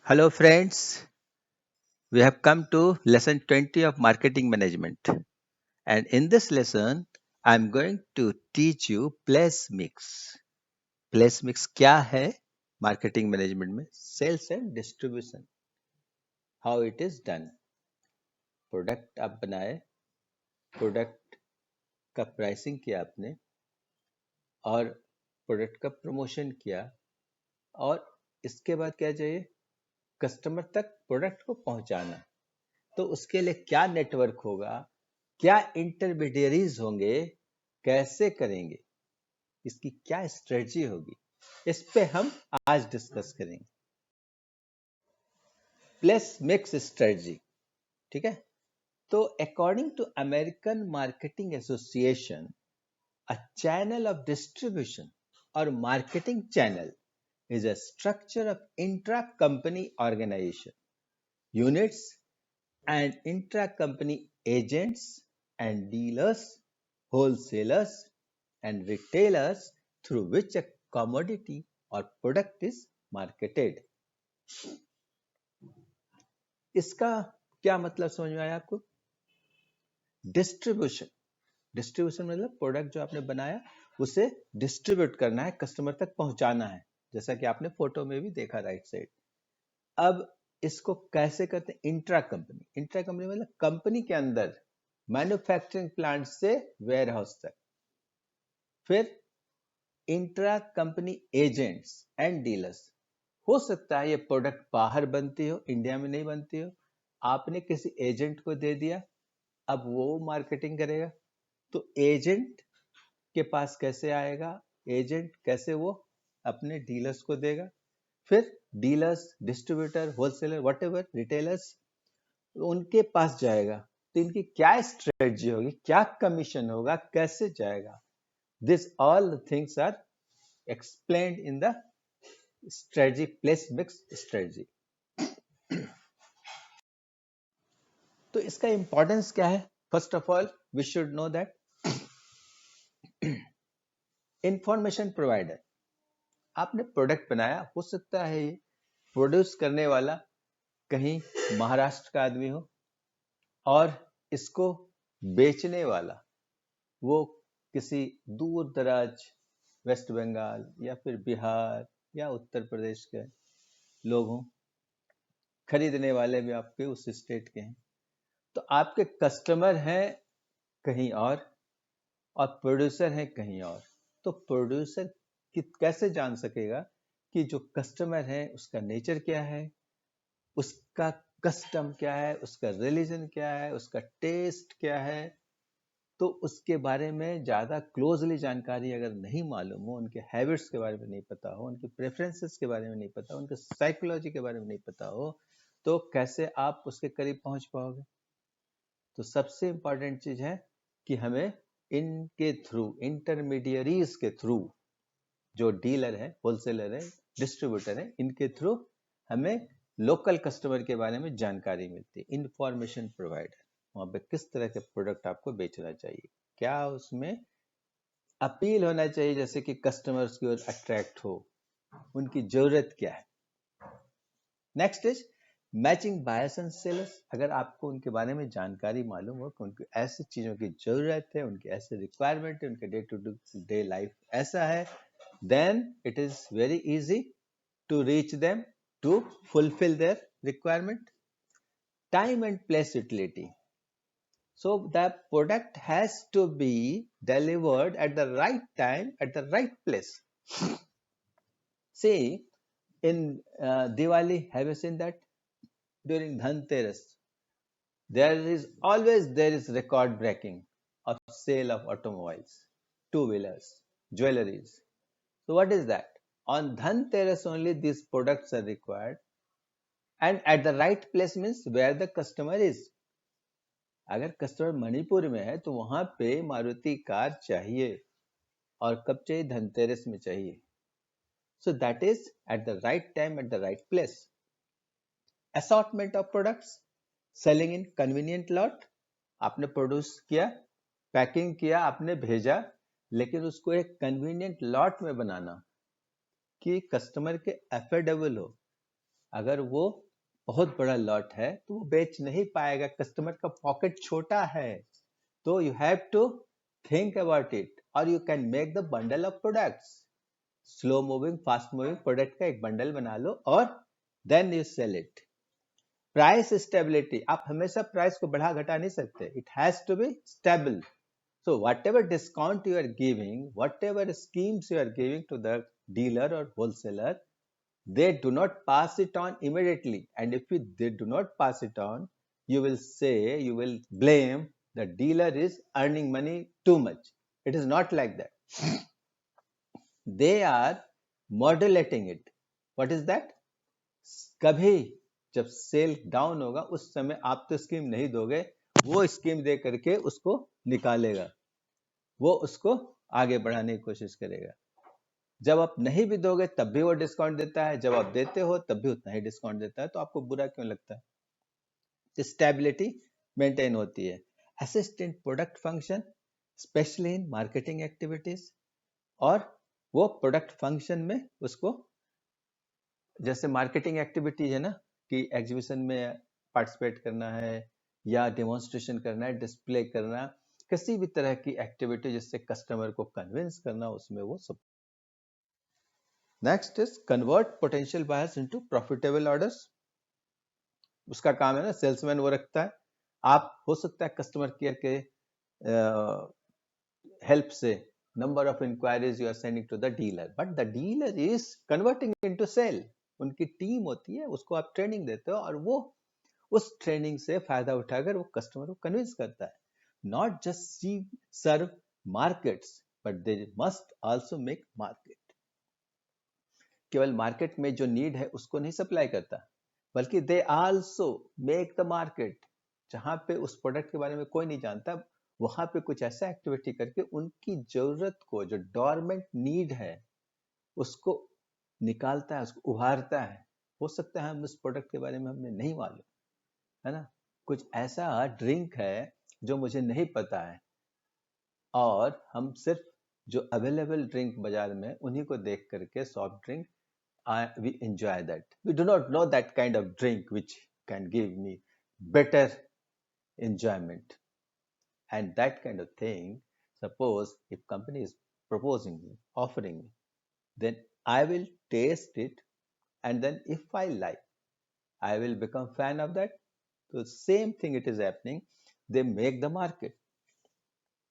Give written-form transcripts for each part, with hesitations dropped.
Hello, friends. We have come to lesson 20 of marketing management. And in this lesson, I'm going to teach you place mix. Place mix क्या है marketing management में? Sales and distribution. How it is done. Product आप बनाए, product का pricing किया आपने और product का प्रमोशन किया और इसके बाद क्या चाहिए? कस्टमर तक प्रोडक्ट को पहुंचाना। तो उसके लिए क्या नेटवर्क होगा, क्या इंटरमीडियरीज होंगे, कैसे करेंगे, इसकी क्या स्ट्रेटजी होगी, इस पे हम आज डिस्कस करेंगे। प्लेस मिक्स स्ट्रेटजी, ठीक है। तो according to American marketing association, a channel of distribution और marketing channel is a structure of intra-company organization, units and intra-company agents and dealers, wholesalers and retailers through which a commodity or product is marketed. इसका क्या मतलब समझ में आया आपको? Distribution, distribution मतलब product जो आपने बनाया उसे डिस्ट्रीब्यूट करना है, कस्टमर तक पहुंचाना है, जैसा कि आपने फोटो में भी देखा राइट साइड। अब इसको कैसे करते हैं? इंट्रा कंपनी मतलब कंपनी के अंदर मैन्युफैक्चरिंग प्लांट से वेयर हाउस तक। फिर intra company agents and dealers, हो सकता है ये प्रोडक्ट बाहर बनती हो, इंडिया में नहीं बनती हो, आपने किसी एजेंट को दे दिया, अब वो मार्केटिंग करेगा। तो एजेंट के पास कैसे आएगा, एजेंट कैसे वो अपने डीलर्स को देगा, फिर dealers, distributor, wholesaler, whatever, retailers, उनके पास जाएगा। तो इनकी क्या स्ट्रेटजी होगी, क्या कमीशन होगा, कैसे जाएगा, this all things are explained in the strategy, place mix strategy. तो इसका इंपॉर्टेंस क्या है? First of all we should know that information provider, आपने प्रोडक्ट बनाया, हो सकता है ये प्रोड्यूस करने वाला कहीं महाराष्ट्र का आदमी हो और इसको बेचने वाला वो किसी दूर दराज वेस्ट बंगाल या फिर बिहार या उत्तर प्रदेश के लोग हों, खरीदने वाले भी आपके उस स्टेट के हैं। तो आपके कस्टमर हैं कहीं और प्रोड्यूसर हैं कहीं और। तो प्रोड्यूसर कैसे जान सकेगा कि जो कस्टमर है उसका नेचर क्या है, उसका कस्टम क्या है, उसका रिलीजन क्या है, उसका टेस्ट क्या है? तो उसके बारे में ज़्यादा क्लोजली जानकारी अगर नहीं मालूम हो, उनके हैबिट्स के बारे में नहीं पता हो, उनके प्रेफरेंसेस के बारे में नहीं पता हो, उनके साइकोलॉजी के बारे में नहीं पता हो, तो कैसे आप उसके करीब पहुंच पाओगे? तो सबसे इंपॉर्टेंट चीज है कि हमें इनके थ्रू, इंटरमीडियरीज के थ्रू, जो डीलर है, होलसेलर है, डिस्ट्रीब्यूटर है, इनके थ्रू हमें लोकल कस्टमर के बारे में जानकारी मिलती है। इंफॉर्मेशन प्रोवाइडर, वहां पे किस तरह के प्रोडक्ट आपको बेचना चाहिए, क्या उसमें अपील होना चाहिए, जैसे कि कस्टमर्स की ओर अट्रैक्ट हो, उनकी जरूरत क्या है। Next is matching buyers and sellers, अगर आपको उनके बारे में जानकारी मालूम हो कि उनकी ऐसी चीजों की जरूरत है, उनकी ऐसे रिक्वायरमेंट है, उनके डे टू डे लाइफ ऐसा है, then it is very easy to reach them to fulfill their requirement. Time and place utility, so the product has to be delivered at the right time at the right place. See, in Diwali, have you seen that during Dhanteras there is record breaking of sale of automobiles, two wheelers, jewelries. So what is that? On Dhanteras only these products are required, and at the right place means where the customer is. अगर customer Manipur में है तो वहां पे Maruti car चाहिए, और कब चाहिए? धनतेरस में चाहिए। सो that is at the right time at the right place. Assortment of products, selling in convenient lot, आपने प्रोड्यूस किया, पैकिंग किया, आपने भेजा, लेकिन उसको एक कन्वीनियंट लॉट में बनाना कि कस्टमर के अफोर्डेबल हो। अगर वो बहुत बड़ा लॉट है तो वो बेच नहीं पाएगा, कस्टमर का पॉकेट छोटा है। तो you have to think about it, और you can make the bundle of products. Slow moving fast moving product का एक बंडल बना लो और then you sell it. Price stability, आप हमेशा प्राइस को बढ़ा घटा नहीं सकते, it has to be stable. So whatever discount you are giving, whatever schemes you are giving to the dealer or wholesaler, they do not pass it on immediately. And if they do not pass it on, you will say, you will blame the dealer is earning money too much. It is not like that. They are modulating it. What is that? कभी जब cell down होगा उस समय आप तो scheme नहीं दोगे, वो स्कीम दे करके उसको निकालेगा, वो उसको आगे बढ़ाने की कोशिश करेगा। जब आप नहीं भी दोगे तब भी वो डिस्काउंट देता है, जब आप देते हो तब भी उतना ही डिस्काउंट देता है। तो आपको बुरा क्यों लगता है? स्टेबिलिटी मेंटेन होती है। Assistant product function specially in marketing activities, और वो प्रोडक्ट फंक्शन में उसको, जैसे मार्केटिंग एक्टिविटीज है ना, कि एग्जीबिशन में पार्टिसिपेट करना है या डेमोन्स्ट्रेशन करना है, डिस्प्ले करना, किसी भी तरह की एक्टिविटी जिससे कस्टमर को कन्विंस करना, उसमें वो सब। Next is convert potential buyers into profitable orders. उसका काम है ना, सेल्समैन वो रखता है। आप हो सकता है कस्टमर केयर के हेल्प से number of inquiries you are sending to the dealer, but the dealer is converting into sale. उनकी टीम होती है, उसको आप ट्रेनिंग देते हो और वो उस ट्रेनिंग से फायदा उठाकर वो कस्टमर को कन्विंस करता है। Not just serve markets, but they must also make market. केवल मार्केट में जो नीड है उसको नहीं सप्लाई करता, बल्कि they also make the market. जहां पे उस प्रोडक्ट के बारे में कोई नहीं जानता, वहां पे कुछ ऐसा एक्टिविटी करके उनकी जरूरत को, जो डोरमेंट नीड है, उसको निकालता है, उसको उभारता है। हो सकता है हम उस प्रोडक्ट के बारे में हमें नहीं मालूम है ना, कुछ ऐसा ड्रिंक है जो मुझे नहीं पता है, और हम सिर्फ जो अवेलेबल ड्रिंक बाजार में उन्हीं को देख करके, soft drink, we enjoy that. We do not know that kind of drink which can give me better enjoyment. And that kind of thing, suppose if company is proposing me, offering me, then I will taste it, and then if I like, I will become fan of that. So same thing it is happening. They make the market.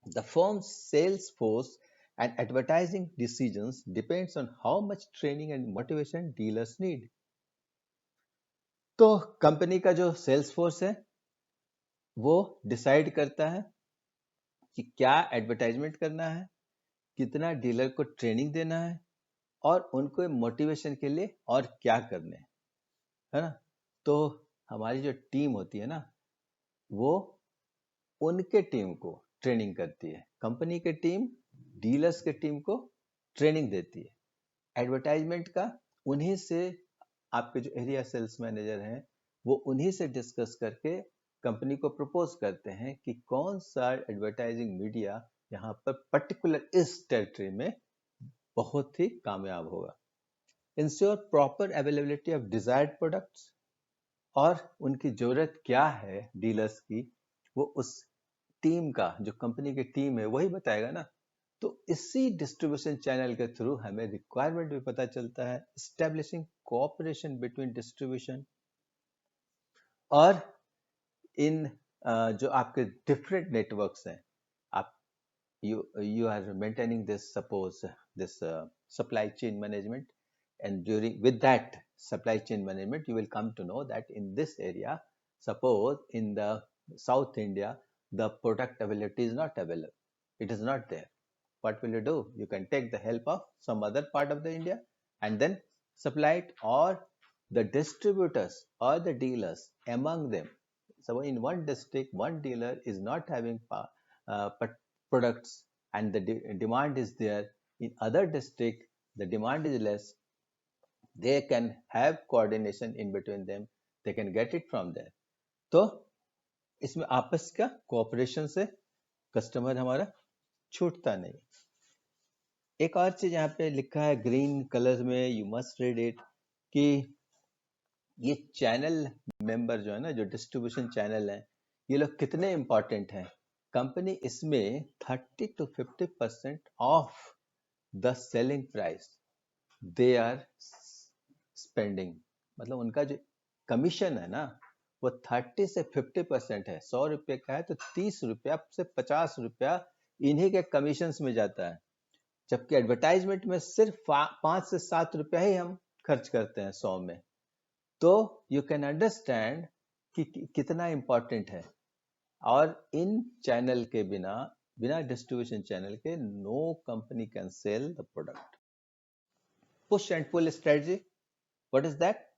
The firm's sales force and advertising decisions depends on how much training and motivation dealers need. तो company का जो sales force है वो decide करता है कि क्या advertisement करना है, कितना डीलर को ट्रेनिंग देना है, और उनको मोटिवेशन के लिए और क्या करने है ना। तो हमारी जो टीम होती है ना, वो उनके टीम को ट्रेनिंग करती है। कंपनी के टीम डीलर्स के टीम को ट्रेनिंग देती है। एडवर्टाइजमेंट का उन्हीं से, आपके जो एरिया सेल्स मैनेजर हैं वो उन्हीं से डिस्कस करके कंपनी को प्रपोज करते हैं कि कौन सा एडवर्टाइजिंग मीडिया यहाँ पर पर्टिकुलर इस टेरिटरी में बहुत ही कामयाब होगा। Ensure proper availability of desired products, और उनकी जरूरत क्या है डीलर्स की, वो उस टीम का, जो कंपनी की टीम है, वही बताएगा ना। तो इसी डिस्ट्रीब्यूशन चैनल के थ्रू हमें रिक्वायरमेंट भी पता चलता है। एस्टेब्लिशिंग कोऑपरेशन बिटवीन डिस्ट्रीब्यूशन, और इन जो आपके डिफरेंट नेटवर्क्स हैं, आप you are maintaining this, suppose this supply chain management, and during with that supply chain management you will come to know that in this area, suppose in the South India, the product availability is not available, it is not there. What will you do? You can take the help of some other part of the India and then supply it, or the distributors or the dealers among them. So in one district, one dealer is not having products and the demand is there. In other district, the demand is less. They can have coordination in between them. They can get it from there. तो इसमें आपस का cooperation से customer हमारा छूटता नहीं। एक और चीज यहाँ पे लिखा है ग्रीन कलर में, यू मस्ट रीड इट, कि ये चैनल मेंबर जो है ना, जो डिस्ट्रीब्यूशन चैनल है, ये लोग कितने इंपॉर्टेंट हैं। कंपनी इसमें 30 to 50% off the selling price they are spending, मतलब उनका जो कमीशन है ना, वो 30 से 50% है। 100 रुपये का है तो 30 रुपया से 50 रुपया इन्हीं के कमीशंस में जाता है, जबकि एडवर्टाइजमेंट में सिर्फ 5 से 7 रुपया ही हम खर्च करते हैं 100 में। तो यू कैन अंडरस्टैंड कि कितना इम्पोर्टेंट है। और इन चैनल के बिना, बिना डिस्ट्रीब्यूशन चैनल के, no company can sell the product. Push and pull strategy, what is that?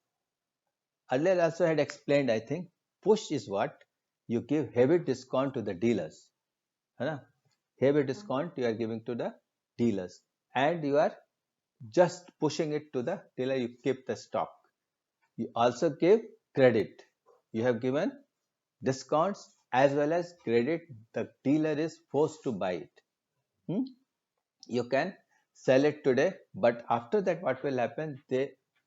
Earlier also had explained, I think. Push is what? You give heavy discount to the dealers, है ना? Heavy discount you are giving to the dealers, and you are just pushing it to the dealer. You keep the stock. You also give credit. You have given discounts as well as credit. The dealer is forced to buy it. You can sell it today, but after that what will happen? They,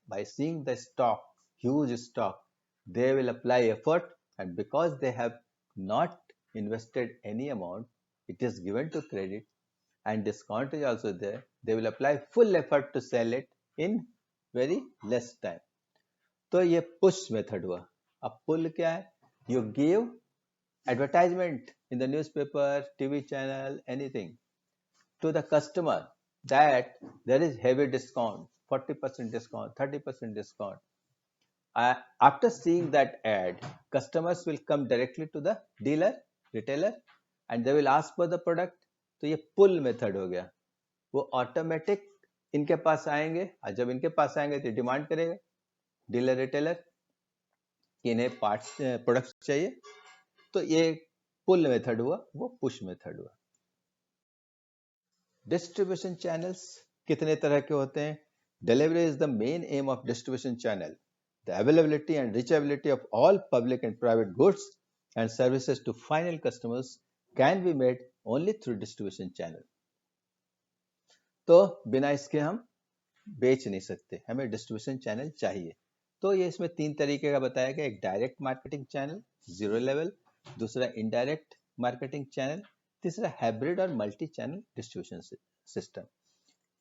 by seeing the stock, huge stock, they will apply effort, and because they have not invested any amount, it is given to credit and discount is also there, they will apply full effort to sell it in very less time. तो ये push method हुआ। अब pull क्या है? You give advertisement in the newspaper, TV channel, anything, to the customer that there is heavy discount, 40% discount, 30% discount. After seeing that ad, customers will come directly to the dealer, retailer, and they will ask for the product. तो ये पुल method हो गया। वो automatic इनके पास आएंगे, और जब इनके पास आएंगे तो डिमांड करेगा डीलर, रिटेलर कि इन्हें पार्ट्स, प्रोडक्ट्स चाहिए। तो ये पुल मेथड हुआ, वो पुश मेथड हुआ। डिस्ट्रीब्यूशन चैनल्स कितने तरह के होते हैं? Delivery is the main M of distribution channel. The availability and reachability of all public and private goods and services to final customers can be made only through distribution channel. तो बिना इसके हम बेच नहीं सकते, हमें डिस्ट्रीब्यूशन चैनल चाहिए। तो ये इसमें 3 तरीके का बताया गया। एक direct marketing channel, zero level, दूसरा इनडायरेक्ट मार्केटिंग चैनल, तीसरा हाइब्रिड और मल्टी चैनल डिस्ट्रीब्यूशन सिस्टम।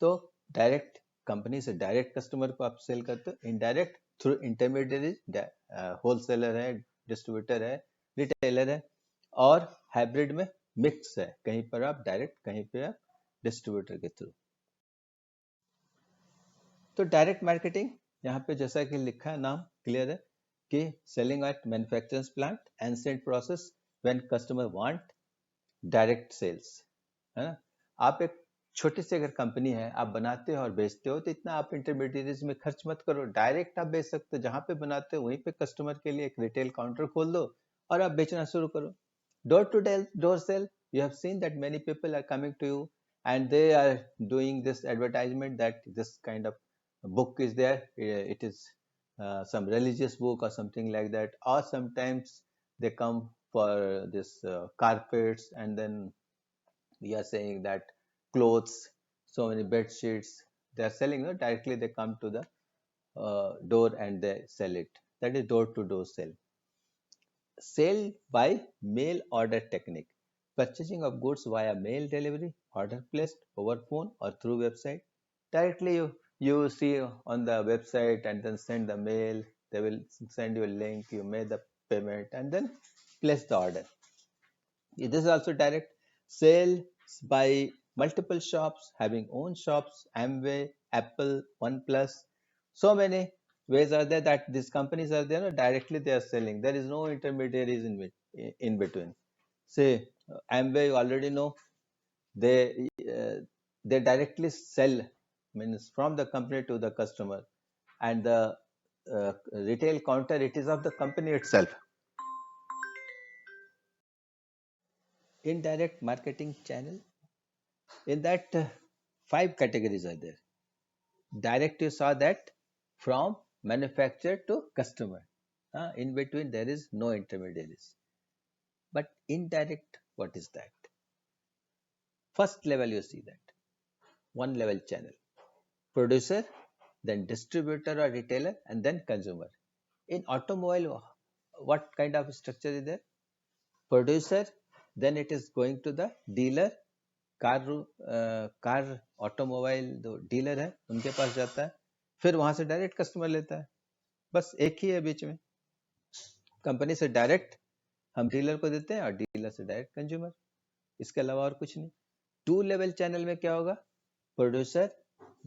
तो डायरेक्ट, कंपनी से डायरेक्ट कस्टमर को आप सेल करते हो। इनडायरेक्ट थ्रू इंटरमीडिएट, होलसेलर है, डिस्ट्रीब्यूटर है, रिटेलर है। और हाइब्रिड में मिक्स है, कहीं पर आप डायरेक्ट, कहीं पे आप डिस्ट्रीब्यूटर के थ्रू। तो डायरेक्ट मार्केटिंग, यहाँ पे जैसा कि लिखा है, नाम क्लियर है कि selling at manufacturer's plant, ancient process when customer want direct sales, है ना? आप एक छोटी सी अगर कंपनी है, आप बनाते हो और बेचते हो, तो इतना आप इंटरमीडिएट्स में खर्च मत करो, डायरेक्ट आप बेच सकते हो। जहां पे बनाते हो वहीं पे कस्टमर के लिए एक रिटेल काउंटर खोल दो और आप बेचना शुरू करो। Door to door sale, you have seen that many people are coming to you and they are doing this advertisement that this kind of book is there. It is some religious book or something like that, or sometimes they come for this carpets, and then we are saying that clothes, so many bed sheets they are selling, no? Directly they come to the door and they sell it. That is door to door sale. Sale by mail order technique, purchasing of goods via mail delivery, order placed over phone or through website. Directly you see on the website and then send the mail, they will send you a link, you make the payment and then place the order. This is also direct. Sales by multiple shops, having own shops, Amway, Apple, OnePlus. So many ways are there that these companies are there, directly they are selling. There is no intermediaries in between. Say Amway, you already know, they directly sell, means from the company to the customer, and the retail counter, it is of the company itself. Indirect marketing channel, in that 5 categories are there. Direct, you saw that, from manufacturer to customer, in between there is no intermediaries. But indirect, what is that? First level, you see that one level channel, producer, then distributor or retailer, and then consumer. In automobile, what kind of structure is there? Producer, then it is going to the dealer, car automobile जो dealer है उनके पास जाता है, फिर वहां से direct customer लेता है. बस एक ही है बीच में, कंपनी से डायरेक्ट हम डीलर को देते हैं और डीलर से डायरेक्ट कंज्यूमर. इसके अलावा और कुछ नहीं. टू लेवल चैनल में क्या होगा? Producer,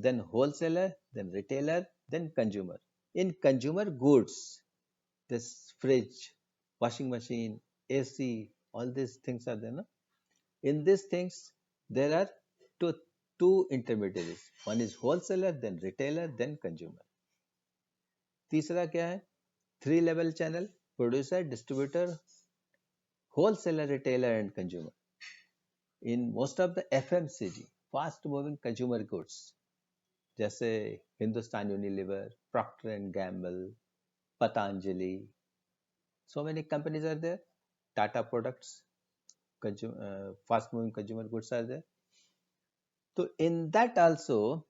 then wholesaler, then retailer, then consumer. In consumer goods, this fridge, washing machine, AC, all these things are there, no? In these things, there are two, two intermediaries. One is wholesaler, then retailer, then consumer. तीसरा क्या है? Three level channel, producer, distributor, wholesaler, retailer, and consumer. In most of the FMCG, fast moving consumer goods, जैसे Hindustan Unilever, Procter and Gamble, Patanjali, so many companies are there. Tata products, fast moving consumer goods are there. So in that also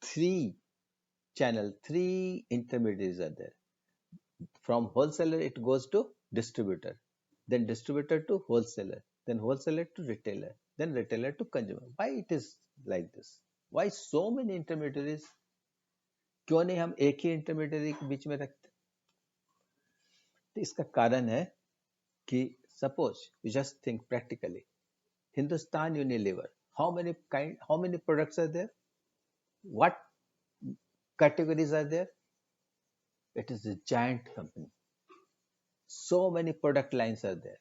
three intermediaries are there. From wholesaler it goes to distributor, then distributor to wholesaler, then wholesaler to retailer, then retailer to consumer. Why it is like this? Why so many intermediaries? क्यों नहीं हम एक ही intermediary के बीच में रखते? तो इसका कारण है कि suppose you just think practically, Hindustan Unilever, how many products are there, what categories are there? It is a giant company, so many product lines are there,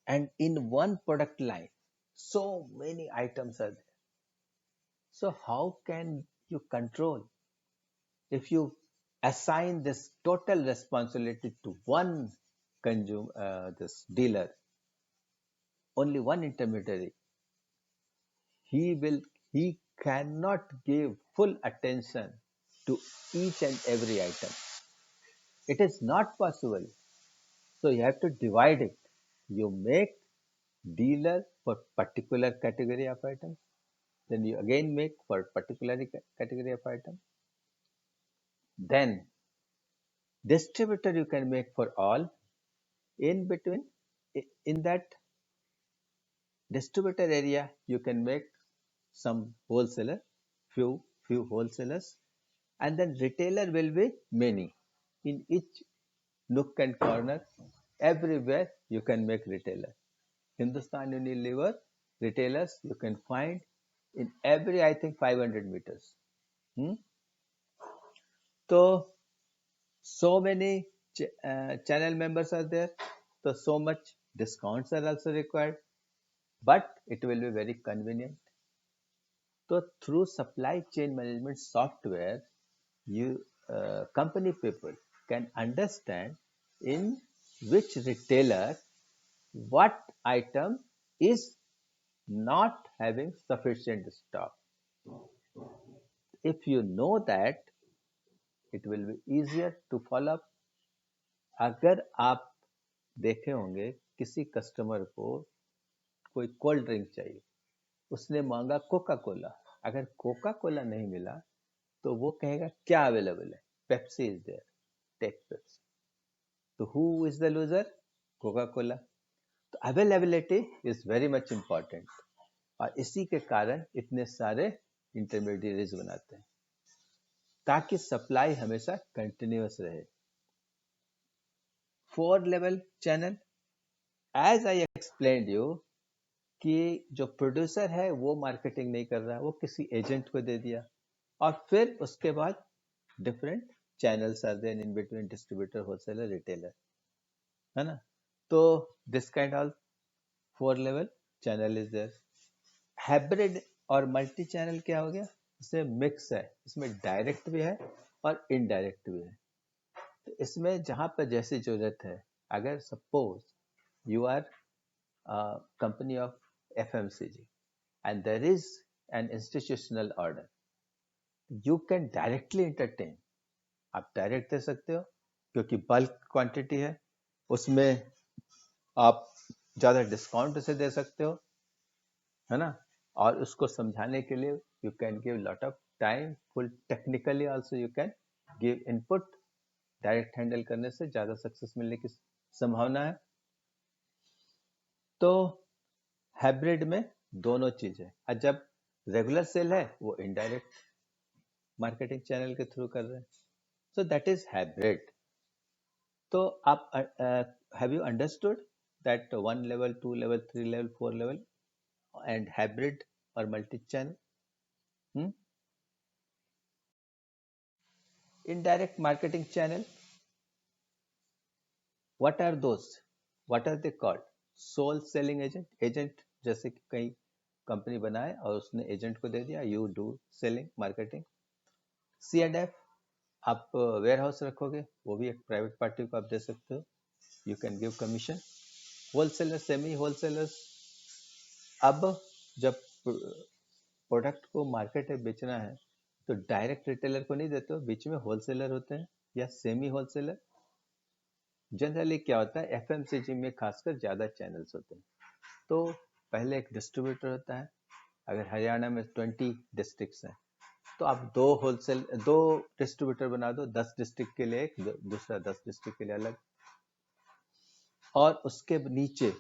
and in one product line so many items are there. So how can you control? If you assign this total responsibility to one this dealer, only one intermediary, he cannot give full attention to each and every item. It is not possible. So you have to divide it. You make dealer for particular category of items, then you again make for particular category of item, then distributor you can make for all. In between, in that distributor area, you can make some wholesaler, few wholesalers, and then retailer will be many. In each nook and corner, everywhere you can make retailer. Hindustan Unilever retailers you can find in every, I think, 500 meters. So many channel members are there, so much discounts are also required, but it will be very convenient. So through supply chain management software, you company people can understand in which retailer what item is not having sufficient stock. If you know that, it will be easier to follow up. अगर आप देखे होंगे किसी customer को कोई cold drink चाहिए, उसने मांगा कोका कोला, अगर कोका कोला नहीं मिला तो वो कहेगा क्या अवेलेबल है? Pepsi is there, take Pepsi. तो who is the loser? Coca Cola. तो availability is very much important, और इसी के कारण इतने सारे इंटरमीडिएरीज बनाते हैं ताकि सप्लाई हमेशा कंटिन्यूअस रहे. 4 level channel, as I explained you, कि जो प्रोड्यूसर है वो मार्केटिंग नहीं कर रहा है, वो किसी एजेंट को दे दिया, और फिर उसके बाद different channels are there in between, distributor, wholesaler, retailer, है ना. तो this kind of 4 level channel is there. Hybrid और मल्टी चैनल क्या हो गया? इसमें मिक्स है, इसमें डायरेक्ट भी है और इनडायरेक्ट भी है. तो इसमें जहां पर जैसी जरूरत है, अगर suppose you are company of FMCG and there is an institutional order, you can directly entertain. आप डायरेक्ट दे सकते हो क्योंकि बल्क क्वांटिटी है, उसमें आप ज्यादा डिस्काउंट से दे सकते हो, है ना. और उसको समझाने के लिए you can give lot of time, full technically also you can give input. Direct handle करने से ज्यादा सक्सेस मिलने की संभावना है। तो हाइब्रिड में दोनों चीज है, और जब रेगुलर सेल है वो इनडायरेक्ट मार्केटिंग चैनल के थ्रू कर रहे हैं, सो दैट इज हाइब्रिड। तो आप have you understood that 1 level, 2 level, 3 level, 4 level and hybrid और multi channel? Indirect marketing channel, what are those? What are they called? Sole selling agent, agent जैसे कि कई company बनाए और उसने agent को दे दिया, you do selling marketing. C&F, आप वेयर हाउस रखोगे, वो भी एक प्राइवेट पार्टी को आप दे सकते हो, you can give commission. Wholesaler, semi wholesalers, अब जब प्रोडक्ट को मार्केट में बेचना है तो डायरेक्ट रिटेलर को नहीं देते हो, बीच में होलसेलर होते हैं या सेमी होलसेलर। जनरली क्या होता है, एफएमसीजी में खासकर ज्यादा चैनल्स होते हैं, तो पहले एक डिस्ट्रीब्यूटर होता है। अगर हरियाणा में 20 डिस्ट्रिक्ट्स हैं तो आप दो डिस्ट्रीब्यूटर बना दो, 10 डिस्ट्रिक्ट के लिए एक, दूसरा 10 डिस्ट्रिक्ट के लिए अलग, और उसके नीचे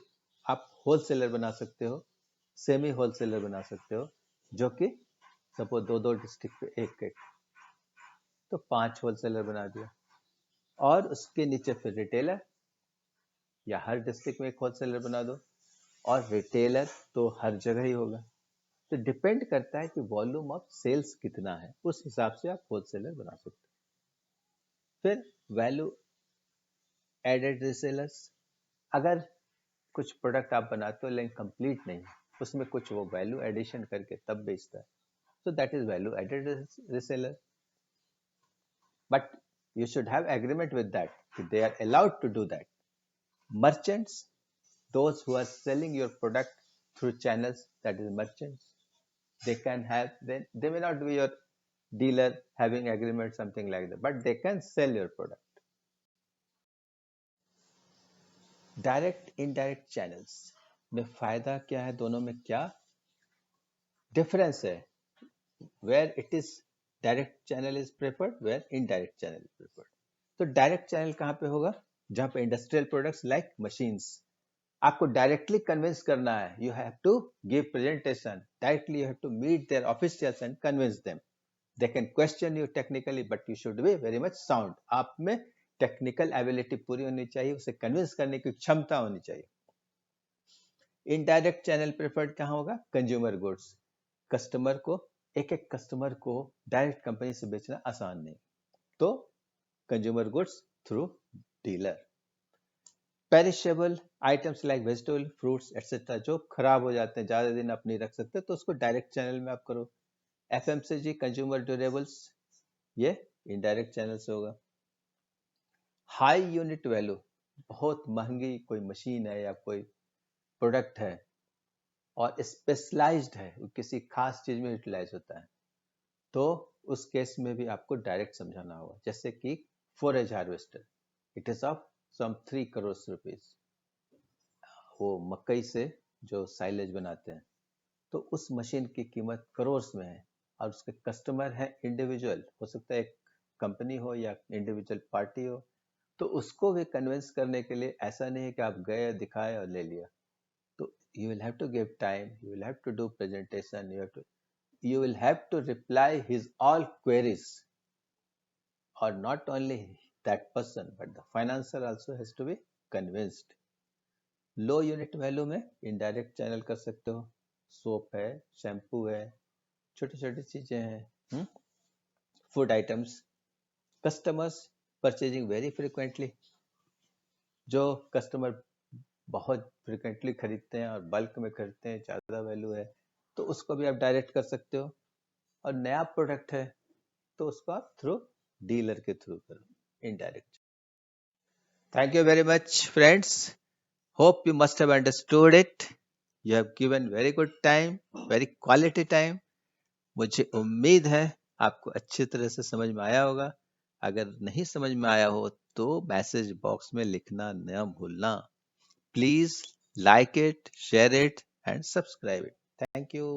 आप होलसेलर बना सकते हो, सेमी होलसेलर बना सकते हो, जो कि सपोज दो डिस्ट्रिक्ट पे एक एक, तो 5 होलसेलर बना दिया, और उसके नीचे फिर रिटेलर, या हर डिस्ट्रिक्ट में एक होलसेलर बना दो, और रिटेलर तो हर जगह ही होगा। तो डिपेंड करता है कि वॉल्यूम ऑफ सेल्स कितना है, उस हिसाब से आप होलसेलर बना सकते हो। फिर वैल्यू एडेड रिसेलर्स, अगर कुछ प्रोडक्ट आप बनाते हो लेकिन कंप्लीट नहीं, उसमें कुछ वो वैल्यू एडिशन करके तब बेचता है, तो that is value added reseller. But you should have agreement with that, they are allowed to do that. Merchants, those who are selling your product through channels, that is merchants, they can have, they may not be your dealer having agreement something like that, but they can sell your product. Direct indirect channels में फायदा क्या है, दोनों में क्या difference है, where it is direct channel is preferred, where indirect channel is preferred. तो direct channel कहाँ पे होगा, जहाँ पे इंडस्ट्रियल प्रोडक्ट्स लाइक मशीन्स, आपको डायरेक्टली कन्विंस करना है, you have to give presentation directly, you have to meet their officials and convince them, they can question you technically but you should be very much sound, आप में technical ability पूरी होनी चाहिए, उसे convince करने की क्षमता होनी चाहिए। इनडायरेक्ट चैनल प्रेफर्ड कहाँ होगा, कंज्यूमर गुड्स, कस्टमर को, एक एक कस्टमर को डायरेक्ट कंपनी से बेचना आसान नहीं, तो consumer goods through dealer. Perishable items like vegetable, fruits etcetera, जो खराब हो जाते हैं, ज्यादा दिन आप नहीं रख सकते, तो उसको डायरेक्ट चैनल में आप करो। एफएमसीजी, कंज्यूमर ड्यूरेबल्स, ये इनडायरेक्ट चैनल से होगा। हाई यूनिट वैल्यू, बहुत महंगी कोई मशीन है या कोई प्रोडक्ट है और स्पेशलाइज्ड है, वो किसी खास चीज में यूटिलाइज होता है, तो उस केस में भी आपको डायरेक्ट समझाना होगा। जैसे कि forage harvester, it is of some 3 crore rupees, वो मकई से जो साइलेज बनाते हैं, तो उस मशीन की कीमत करोड़ में है, और उसके कस्टमर है इंडिविजुअल, हो सकता है एक कंपनी हो या इंडिविजुअल पार्टी हो, तो उसको भी कन्विंस करने के लिए ऐसा नहीं है कि आप गए, दिखाए और ले लिया, तो you will have to give time, you will have to do presentation, you will have to reply his all queries, or not only that person but the financer also has to be convinced. Low unit value में indirect channel कर सकते हो, soap है, shampoo है, छोटी छोटी चीजें हैं, food items, customers purchasing very frequently, जो कस्टमर बहुत फ्रिक्वेंटली खरीदते हैं और बल्क में खरीदते हैं, ज्यादा वैल्यू है, तो उसको भी आप डायरेक्ट कर सकते हो। और नया प्रोडक्ट है तो उसको आप थ्रू डीलर के थ्रू करो, indirect. Thank you very much friends, hope you must have understood it, you have given very good time, very quality time. मुझे उम्मीद है आपको अच्छी तरह से समझ में आया होगा। अगर नहीं समझ में आया हो तो मैसेज बॉक्स में लिखना न भूलना। Please like it, share it, and subscribe it. Thank you.